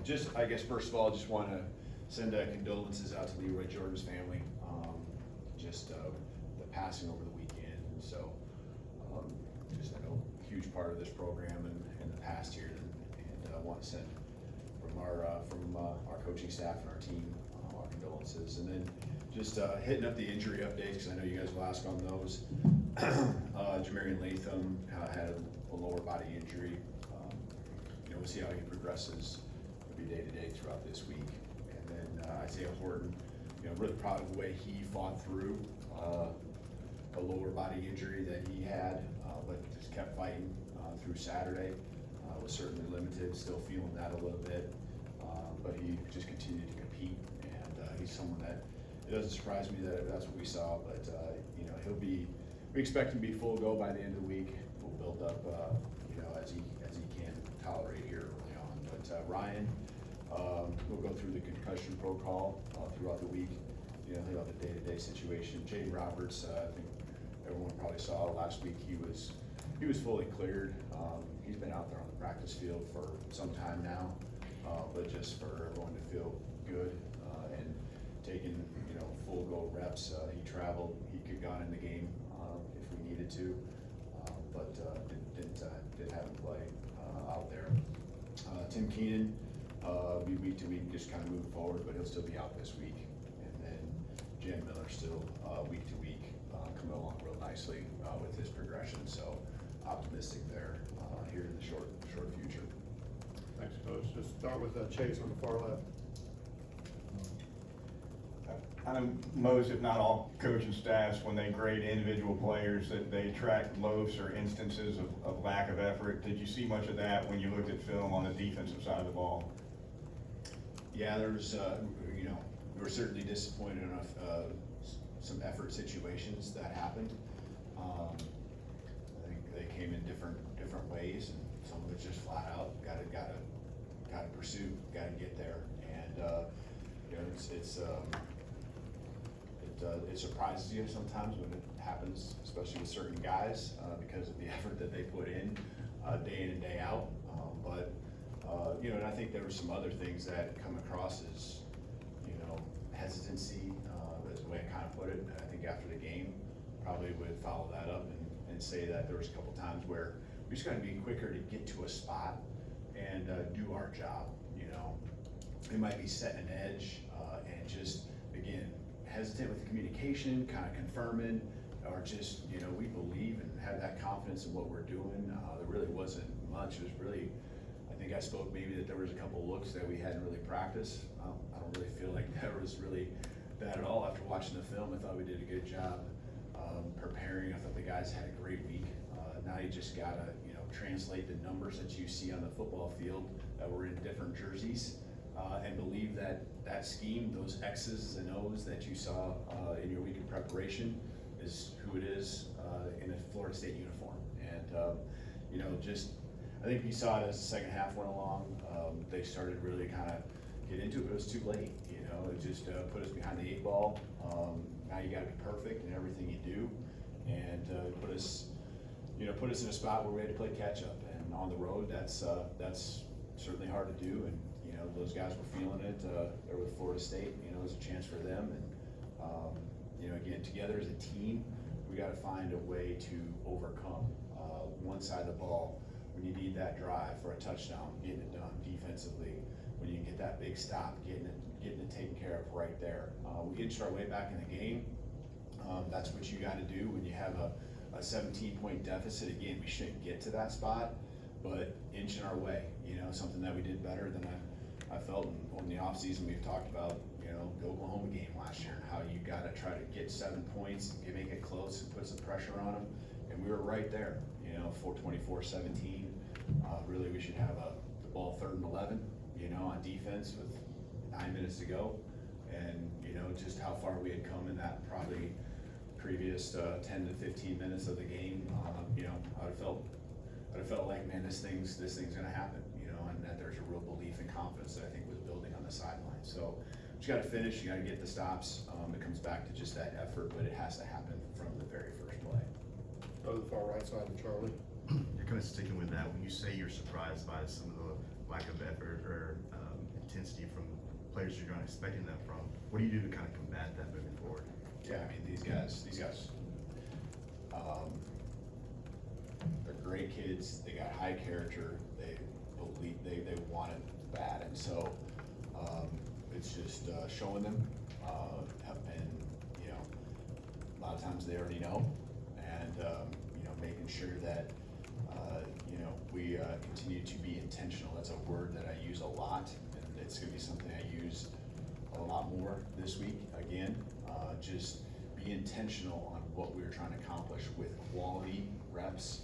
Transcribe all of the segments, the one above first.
Just, I guess, first of all, just want to send condolences out to Leroy Jordan's family. Just the passing over the weekend. And so, just I know a huge part of this program and in the past year, and I want to send from our coaching staff and our team our condolences. And then just hitting up the injury updates, because I know you guys will ask on those. Jamarian Latham had a lower body injury. We'll see how he progresses maybe day to day throughout this week. And then Isaiah Horton, really proud of the way he fought through a lower body injury that he had, but just kept fighting through Saturday. Was certainly limited, still feeling that a little bit, but he just continued to compete. And he's someone that it doesn't surprise me that that's what we saw, but we expect him to be full go by the end of the week. We'll build up, as he can tolerate here early on. But Ryan, we'll go through the concussion protocol throughout the week. About the day-to-day situation. Jaden Roberts, I think everyone probably saw last week. He was fully cleared. He's been out there on the practice field for some time now, but just for everyone to feel good and taking full go reps. He traveled. He could have gone in the game if we needed to, but didn't have him play out there. Tim Keenan, be week to week, just kind of moving forward, but he'll still be out this week. And then Jan Miller still week to week, coming along real nicely with his progression. So optimistic there here in the short future. Thanks, Coach. Just start with Chase on the far left. I know most, if not all, coaching staffs, when they grade individual players, that they track most or instances of lack of effort. Did you see much of that when you looked at film on the defensive side of the ball? Yeah, there's, we were certainly disappointed enough, some effort situations that happened. I think they came in different ways, and some of it's just flat out, gotta pursue, gotta get there. And, it surprises you sometimes when it happens, especially with certain guys, because of the effort that they put in day in and day out. And I think there were some other things that come across as, hesitancy, is the way I kind of put it. And I think after the game, probably would follow that up and say that there was a couple times where we just got to be quicker to get to a spot and do our job. It might be setting an edge and just, again, hesitant with the communication, kind of confirming, or just, we believe and have that confidence in what we're doing. There really wasn't much. It was really, I think I spoke maybe that there was a couple looks that we hadn't really practiced. I don't really feel like there was really that at all. After watching the film, I thought we did a good job preparing. I thought the guys had a great week. Now you just gotta, translate the numbers that you see on the football field that were in different jerseys. And believe that scheme, those X's and O's that you saw in your week of preparation is who it is in a Florida State uniform. And, I think we saw it as the second half went along. They started really kind of get into it, but it was too late. It just put us behind the 8 ball. Now you got to be perfect in everything you do, and put us in a spot where we had to play catch up. And on the road, that's certainly hard to do. And those guys were feeling it. They're with Florida State. It was a chance for them. And again, together as a team, we got to find a way to overcome one side of the ball when you need that drive for a touchdown, getting it done defensively. When you can get that big stop, getting it taken care of right there. We inched our way back in the game. That's what you got to do when you have a 17-point deficit. Again, we shouldn't get to that spot, but inching our way. Something that we did better than I felt in the offseason. We've talked about the Oklahoma game last year and how you got to try to get 7 points, make it close, and put some pressure on them. And we were right there. 24-17. Really, we should have the ball 3rd and 11. On defense with 9 minutes to go, and just how far we had come in that probably previous 10 to 15 minutes of the game. I'd have felt like, man, this thing's gonna happen. And that there's a real belief and confidence that I think was building on the sideline. So you just got to finish. You got to get the stops. It comes back to just that effort, but it has to happen from the very first play. Go to the far right side of Charlie. You're kind of sticking with that. When you say you're surprised by some of the lack of effort or players you're not expecting that from. What do you do to kind of combat that moving forward? Yeah, I mean, these guys, they're great kids, they got high character, they believe, they want it bad, and so, it's just, showing them, and, you know, a lot of times they already know, and, you know, making sure that, you know, we, continue to be intentional. That's a word that I use a lot, and it's gonna be something I use a lot more this week, again, just be intentional on what we're trying to accomplish with quality reps,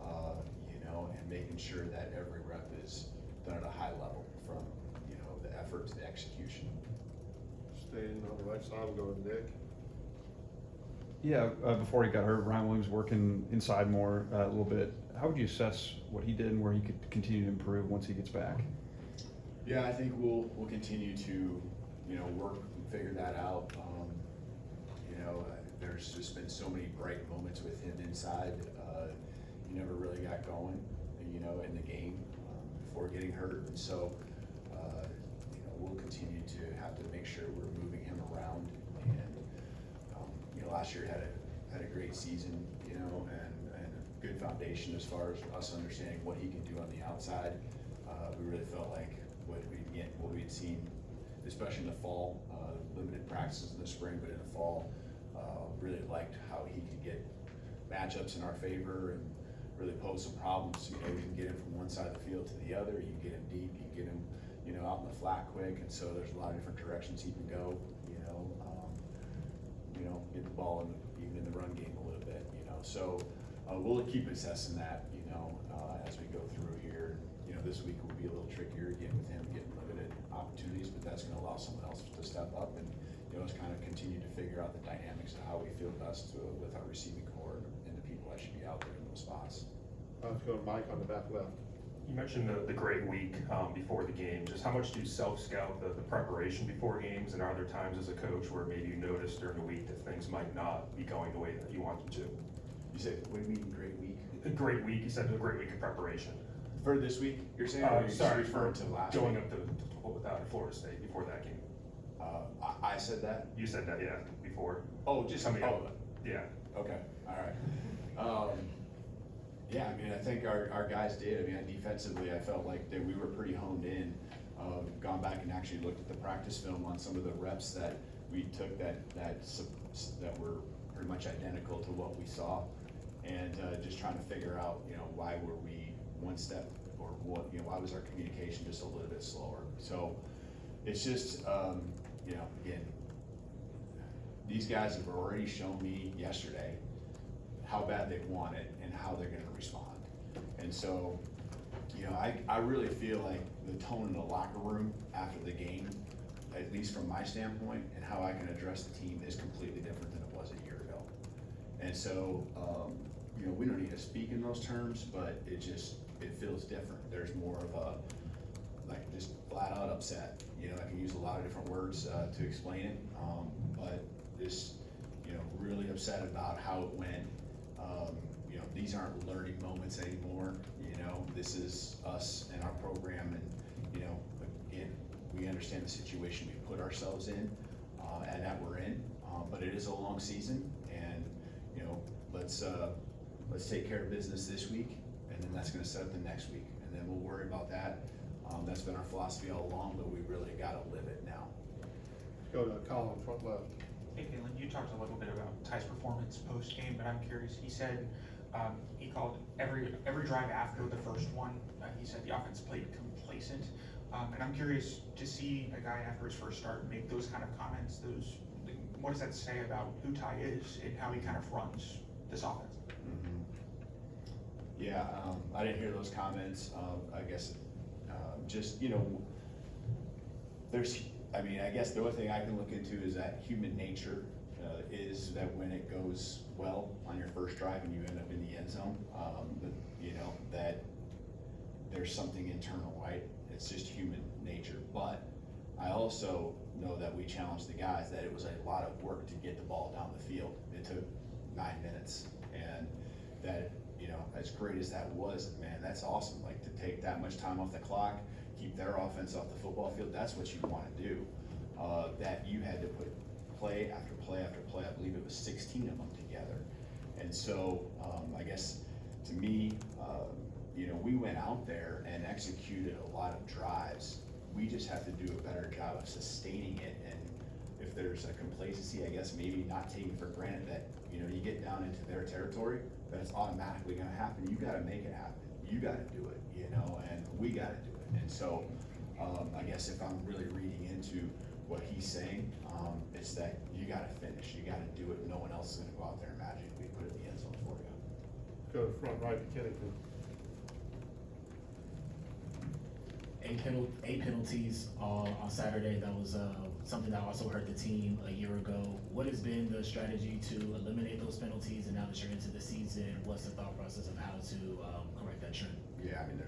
you know, and making sure that every rep is done at a high level, from, you know, the effort to the execution. Staying on the right side, we'll go with Nick. Yeah, before he got hurt, Ryan Williams working inside more a little bit. How would you assess what he did and where he could continue to improve once he gets back? Yeah, I think we'll continue to, you know, work and figure that out. You know, there's just been so many bright moments with him inside. He never really got going, you know, in the game before getting hurt, and so you know, we'll continue to have to make sure we're moving him around. And you know, last year had a great season, you know, and a good foundation as far as us understanding what he can do on the outside. We really felt like what we'd seen, especially in the fall, limited practices in the spring, but in the fall, really liked how he could get matchups in our favor and really pose some problems. You know, we can get him from one side of the field to the other. You can get him deep. You can get him, you know, out in the flat quick. And so there's a lot of different directions he can go. You know, get the ball even in the run game a little bit. You know, so we'll keep assessing that. You know, as we go through here. You know, this week will be a little trickier again with him getting limited opportunities, but that's going to allow someone else to step up and, you know, just kind of continue to figure out the dynamics of how we feel best with our receiving core and the people that should be out there in those spots. Let's go to Mike on the back left. You mentioned the great week before the game. Just how much do you self-scout the preparation before games, and are there times as a coach where maybe you notice during the week that things might not be going the way that you want them to? You said, what do you mean, great week? A great week, you said a great week of preparation. For this week, you're saying? Or you're Sorry, referring to last going week? up to Florida State before that game. I said that? You said that, yeah, before. Oh, just Coming oh, up. Yeah. okay, all right. Yeah, I mean, I think our guys did. I mean, defensively, I felt like that we were pretty honed in. Gone back and actually looked at the practice film on some of the reps that we took that were pretty much identical to what we saw, and just trying to figure out, you know, why were we one step, or what, you know, why was our communication just a little bit slower? So it's just, you know, again, these guys have already shown me yesterday how bad they want it and how they're gonna respond. And so, you know, I really feel like the tone in the locker room after the game, at least from my standpoint, and how I can address the team is completely different than it was a year ago. And so, you know, we don't need to speak in those terms, but it feels different. There's more of a, like, just flat out upset. You know, I can use a lot of different words to explain it, but just, you know, really upset about how it went. You know, these aren't learning moments anymore. You know, this is us and our program, and, you know, again, we understand the situation we put ourselves in, and that we're in, but it is a long season, and, you know, let's take care of business this week, and then that's gonna set up the next week, and then we'll worry about that. That's been our philosophy all along, but we really gotta live it now. Let's go to Colin, front left. Hey, Kalen, you talked a little bit about Ty's performance post-game, but I'm curious, he said, he called every drive after the first one, he said the offense played complacent, and I'm curious to see a guy after his first start make those kind of comments. What does that say about who Ty is and how he kind of runs this offense? Mm-hmm. Yeah, I didn't hear those comments. I guess, just, you know, I guess the only thing I can look into is that human nature is that when it goes well on your first drive and you end up in the end zone, you know, that there's something internal, right? It's just human nature. But I also know that we challenged the guys that it was a lot of work to get the ball down the field. It took 9 minutes, and that, you know, as great as that was, man, that's awesome. Like, to take that much time off the clock, keep their offense off the football field, that's what you want to do. that you had to put play after play after play. I believe it was 16 of them together. And so, I guess to me, we went out there and executed a lot of drives. We just have to do a better job of sustaining it. And if there's a complacency, I guess maybe not taking for granted that, you get down into their territory, that it's automatically gonna happen. You gotta make it happen. You gotta do it, and we gotta do it. And so, I guess if I'm really reading into what he's saying, it's that you gotta finish, you gotta do it. No one else is gonna go out there and magically put it in the end zone for you. Go to front right to Kennington. Eight penalties on Saturday. That was something that I also hurt the team a year ago. What has been the strategy to eliminate those penalties? And now that you're into the season, what's the thought process of how to correct that trend? Yeah, I mean,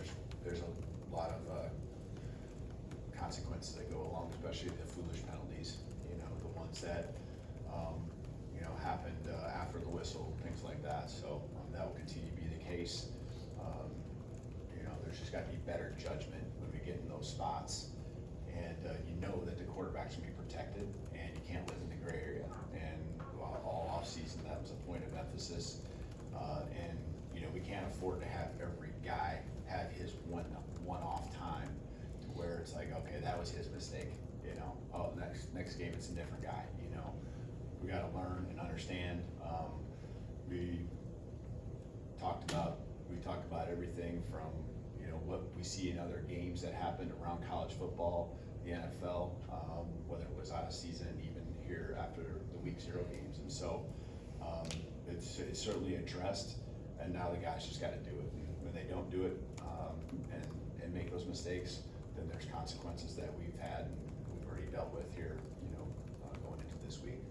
there's a lot of consequences that go along, especially the foolish penalties, the ones that, happened after the whistle, things like that. So that will continue to be the case. There's just got to be better judgment when we get in those spots. And that the quarterback's going to be protected and you can't live in the gray area. And all offseason, that was a point of emphasis. And we can't afford to have every guy have his one-off time to where it's like, okay, that was his mistake. Oh, next game it's a different guy. We got to learn and understand. We talked about everything from what we see in other games that happened around college football, the NFL, whether it was out of season, even here after the week 0 games. And so it's certainly addressed, and now the guys just got to do it. And when they don't do it and make those mistakes, then there's consequences that we've had and we've already dealt with here, going into this week.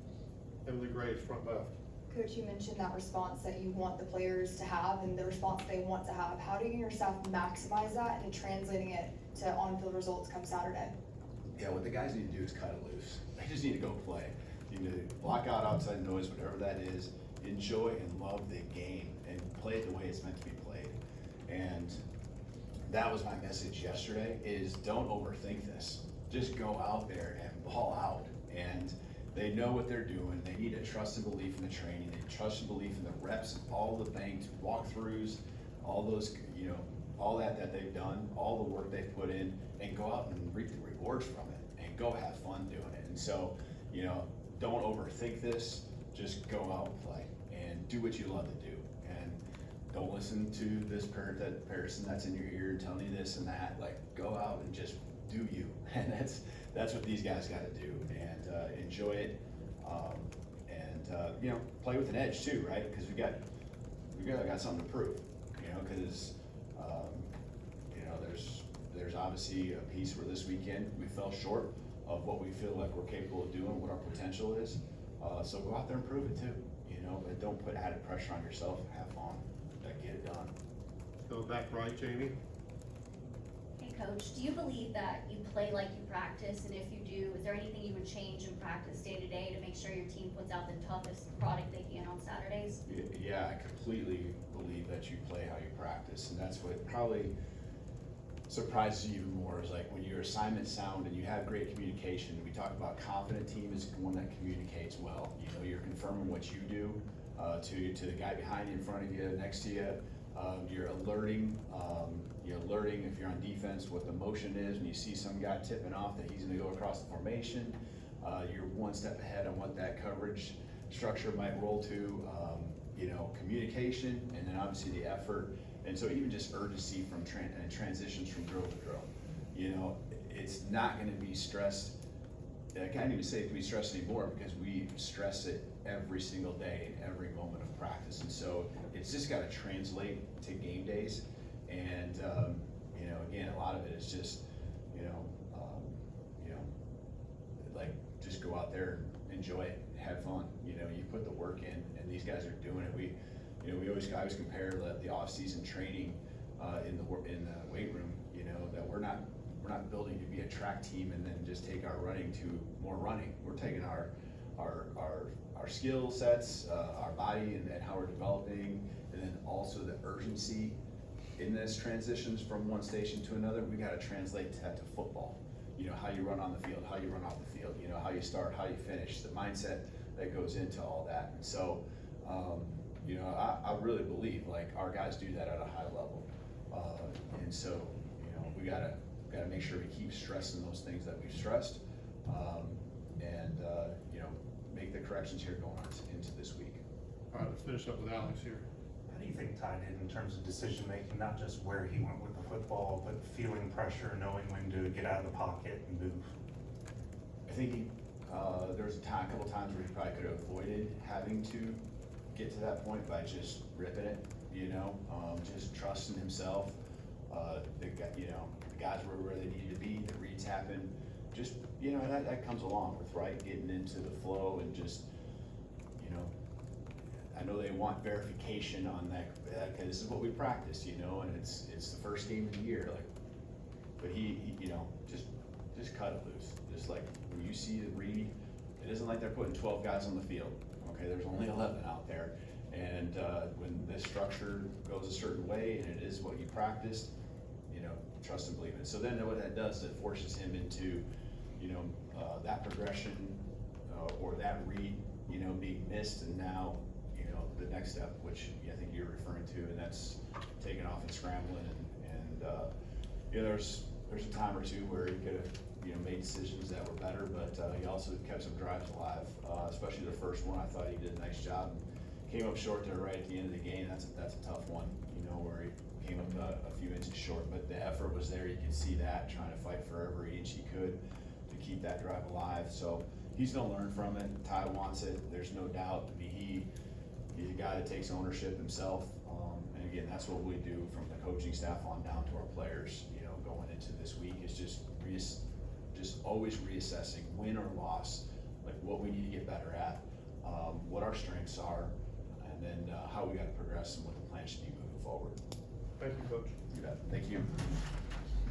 Emily Graves, front left. Coach, you mentioned that response that you want the players to have and the response they want to have. How do you and your staff maximize that into translating it to on-field results come Saturday? Yeah, what the guys need to do is cut it loose. They just need to go play. You need to block out outside noise, whatever that is, enjoy and love the game and play it the way it's meant to be played. And that was my message yesterday, is don't overthink this. Just go out there and ball out. And they know what they're doing. They need a trust and belief in the training. They trust and belief in the reps, all the banked walkthroughs, all those, all that they've done, all the work they've put in, and go out and reap the rewards from it and go have fun doing it. And so, don't overthink this. Just go out and play and do what you love to do. And don't listen to this person that's in your ear telling you this and that. Like, go out and just do you. And that's what these guys got to do. And enjoy it, and play with an edge too, right? Because we got something to prove, because there's obviously a piece where this weekend we fell short of what we feel like we're capable of doing, what our potential is. So go out there and prove it too, but don't put added pressure on yourself. Have fun, get it done. Go back right, Jamie. Hey Coach, do you believe that you play like you practice? And if you do, is there anything you would change in practice day to day to make sure your team puts out the toughest product they can on Saturdays? Yeah, I completely believe that you play how you practice, and that's what probably surprises you even more, is like when your assignments sound and you have great communication. We talk about confident team is one that communicates well. You're confirming what you do to the guy behind you, in front of you, next to you. You're alerting if you're on defense what the motion is. When you see some guy tipping off that he's going to go across the formation, you're one step ahead on what that coverage structure might roll to. Communication, and then obviously the effort, and so even just urgency from transitions from drill to drill. It's not going to be stressed. I can't even say it can be stressed anymore, because we stress it every single day in every moment of practice, and so it's just got to translate to game days. And again, a lot of it is just like just go out there and enjoy it, have fun. You put the work in, and these guys are doing it. I always compare the off-season training in the weight room. That we're not building to be a track team and then just take our running to more running. We're taking our skill sets, our body, and how we're developing, and then also the urgency in this transitions from one station to another. We got to translate that to football. you know, how you run on the field, how you run off the field, you know, how you start, how you finish, the mindset that goes into all that. And so, you know, I really believe like our guys do that at a high level. And so, you know, we gotta make sure we keep stressing those things that we've stressed. You know, make the corrections here going on into this week. All right, let's finish up with Alex here. How do you think Ty did in terms of decision making, not just where he went with the football, but feeling pressure, knowing when to get out of the pocket and move? I think there was a couple times where he probably could have avoided having to get to that point by just ripping it, you know, just trusting himself. You know, the guys were where they needed to be, the reads happened. Just, you know, that comes along with, right, getting into the flow and just, you know, I know they want verification on that, cause this is what we practice, you know, and it's the first game of the year, like, but he you know, just cut it loose. Just like when you see the read, it isn't like they're putting 12 guys on the field, okay, there's only 11 out there. And when this structure goes a certain way and it is what you practiced, you know, trust and believe it. So then what that does, it forces him into, you know, that progression or that read, you know, being missed, and now, you know, the next step, which I think you're referring to, and that's taking off and scrambling. And you know, there's a time or two where he could have, you know, made decisions that were better, but he also kept some drives alive, especially the first one. I thought he did a nice job. Came up short there right at the end of the game. That's a tough one, you know, where he came up a few inches short, but the effort was there. You could see that, trying to fight for every inch he could to keep that drive alive. So he's gonna learn from it. Ty wants it, there's no doubt. I mean, he's a guy that takes ownership himself. And again, that's what we do from the coaching staff on down to our players, you know, going into this week is just always reassessing, win or loss, like what we need to get better at, what our strengths are, and then how we gotta progress and what the plan should be moving forward. Thank you, Coach. You bet. Thank you.